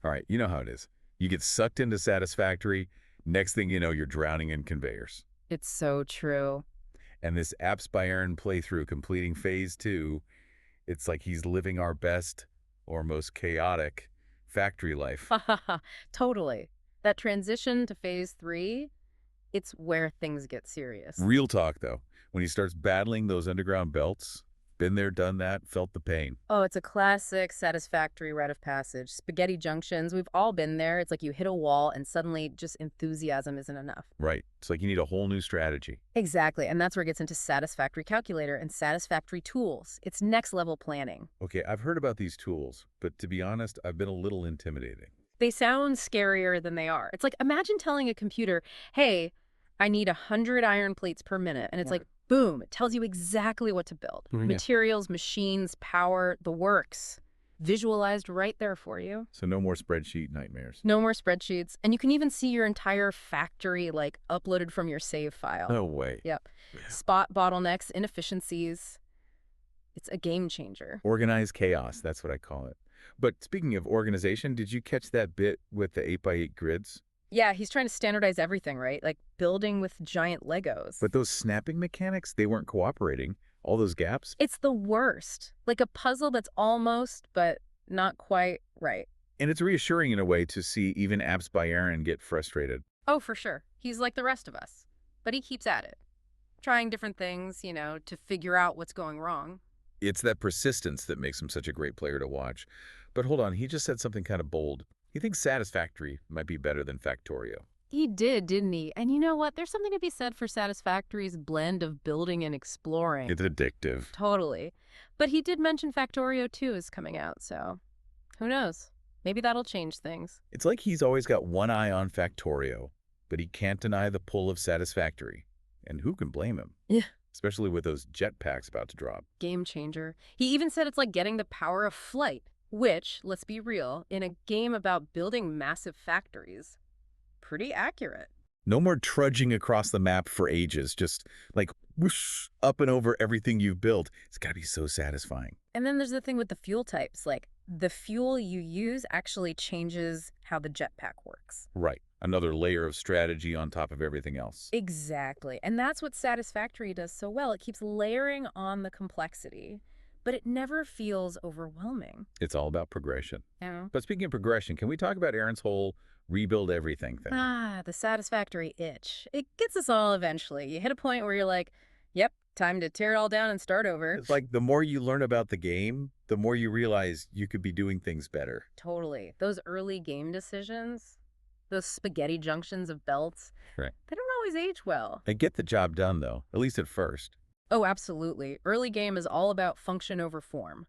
All right, you know how it is. You get sucked into Satisfactory, next thing you know, you're drowning in conveyors. It's so true. And this Apps by Aaron playthrough completing phase 2, it's like he's living our best or most chaotic factory life. Totally. That transition to phase 3, it's where things get serious. Real talk, though. When he starts battling those underground belts, been there, done that, felt the pain. Oh, it's a classic Satisfactory rite of passage. Spaghetti junctions, we've all been there. It's like you hit a wall and suddenly just enthusiasm isn't enough. Right. It's like you need a whole new strategy. Exactly, and that's where it gets into Satisfactory Calculator and Satisfactory Tools. It's next level planning. Okay, I've heard about these tools, but to be honest, I've been a little intimidating. They sound scarier than they are. It's like imagine telling a computer, hey, I need 100 iron plates per minute. And it's like, boom, it tells you exactly what to build. Yeah. Materials, machines, power, the works. Visualized right there for you. So no more spreadsheet nightmares. No more spreadsheets. And you can even see your entire factory like uploaded from your save file. No way. Yep. Spot bottlenecks, inefficiencies. It's a game changer. Organized chaos, that's what I call it. But speaking of organization, did you catch that bit with the 8x8 grids? Yeah, he's trying to standardize everything, right? Like building with giant Legos. But those snapping mechanics, they weren't cooperating. All those gaps. It's the worst. Like a puzzle that's almost, but not quite right. And it's reassuring in a way to see even Apps by Aaron get frustrated. Oh, for sure. He's like the rest of us. But he keeps at it. Trying different things, to figure out what's going wrong. It's that persistence that makes him such a great player to watch. But hold on, he just said something kind of bold. He thinks Satisfactory might be better than Factorio. He did, didn't he? And you know what? There's something to be said for Satisfactory's blend of building and exploring. It's addictive. Totally. But he did mention Factorio 2 is coming out, so who knows? Maybe that'll change things. It's like he's always got one eye on Factorio, but he can't deny the pull of Satisfactory. And who can blame him? Yeah. Especially with those jetpacks about to drop. Game changer. He even said it's like getting the power of flight, which, let's be real, in a game about building massive factories, pretty accurate. No more trudging across the map for ages, just like whoosh, up and over everything you've built. It's got to be so satisfying. And then there's the thing with the fuel types. Like, the fuel you use actually changes how the jetpack works. Right. Another layer of strategy on top of everything else. Exactly. And that's what Satisfactory does so well. It keeps layering on the complexity, but it never feels overwhelming. It's all about progression. Yeah. But speaking of progression, can we talk about Aaron's whole rebuild everything thing? Ah, the Satisfactory itch. It gets us all eventually. You hit a point where you're like, yep, time to tear it all down and start over. It's like the more you learn about the game, the more you realize you could be doing things better. Totally. Those early game decisions, those spaghetti junctions of belts, Right. they don't always age well. They get the job done, though, at least at first. Oh, absolutely. Early game is all about function over form.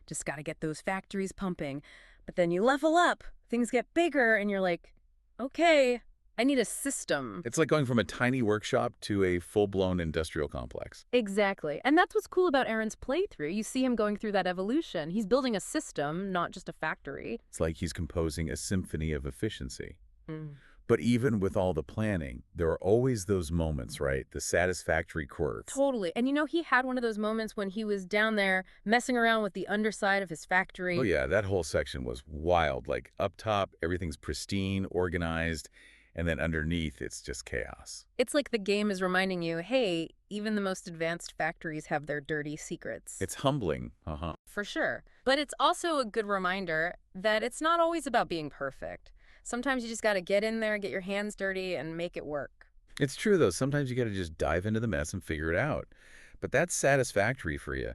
Just got to get those factories pumping. But then you level up, things get bigger, and you're like, okay, I need a system. It's like going from a tiny workshop to a full-blown industrial complex. Exactly. And that's what's cool about Aaron's playthrough. You see him going through that evolution. He's building a system, not just a factory. It's like he's composing a symphony of efficiency. Mm. But even with all the planning, there are always those moments, right? The satisfactory quirks. Totally. And he had one of those moments when he was down there messing around with the underside of his factory. Oh yeah, that whole section was wild. Like up top, everything's pristine, organized, and then underneath, it's just chaos. It's like the game is reminding you, hey, even the most advanced factories have their dirty secrets. It's humbling. For sure. But it's also a good reminder that it's not always about being perfect. Sometimes you just got to get in there, get your hands dirty, and make it work. It's true, though. Sometimes you got to just dive into the mess and figure it out. But that's satisfactory for you.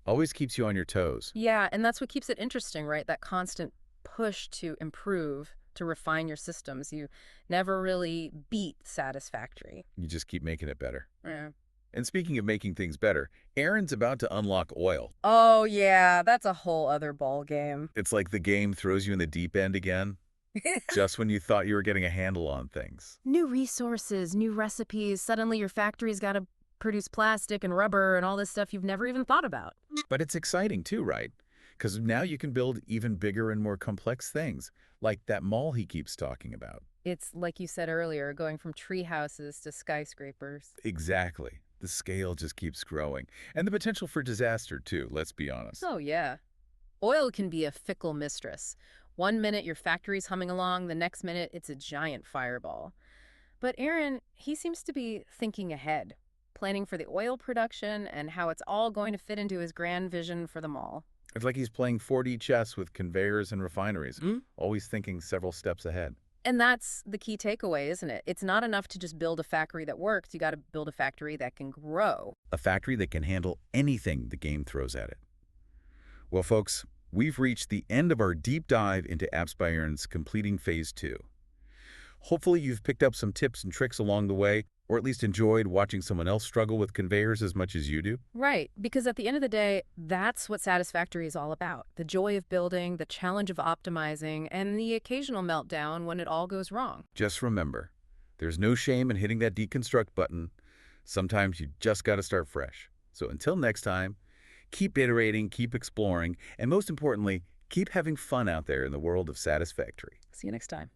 Always keeps you on your toes. Yeah, and that's what keeps it interesting, right? That constant push to improve, to refine your systems. You never really beat satisfactory. You just keep making it better. Yeah. And speaking of making things better, Aaron's about to unlock oil. Oh, yeah, that's a whole other ball game. It's like the game throws you in the deep end again. Just when you thought you were getting a handle on things. New resources, new recipes. Suddenly your factory's got to produce plastic and rubber and all this stuff you've never even thought about. But it's exciting too, right? Because now you can build even bigger and more complex things, like that mall he keeps talking about. It's, like you said earlier, going from tree houses to skyscrapers. Exactly. The scale just keeps growing. And the potential for disaster too, let's be honest. Oh, yeah. Oil can be a fickle mistress. One minute your factory's humming along, the next minute it's a giant fireball. But Aaron, he seems to be thinking ahead, planning for the oil production and how it's all going to fit into his grand vision for the mall. It's like he's playing 4D chess with conveyors and refineries, always thinking several steps ahead. And that's the key takeaway, isn't it? It's not enough to just build a factory that works. You got to build a factory that can grow. A factory that can handle anything the game throws at it. Well, folks, we've reached the end of our deep dive into Apps by Aaron's completing Phase 2. Hopefully you've picked up some tips and tricks along the way, or at least enjoyed watching someone else struggle with conveyors as much as you do. Right, because at the end of the day, that's what Satisfactory is all about. The joy of building, the challenge of optimizing, and the occasional meltdown when it all goes wrong. Just remember, there's no shame in hitting that deconstruct button. Sometimes you just got to start fresh. So until next time, keep iterating, keep exploring, and most importantly, keep having fun out there in the world of Satisfactory. See you next time.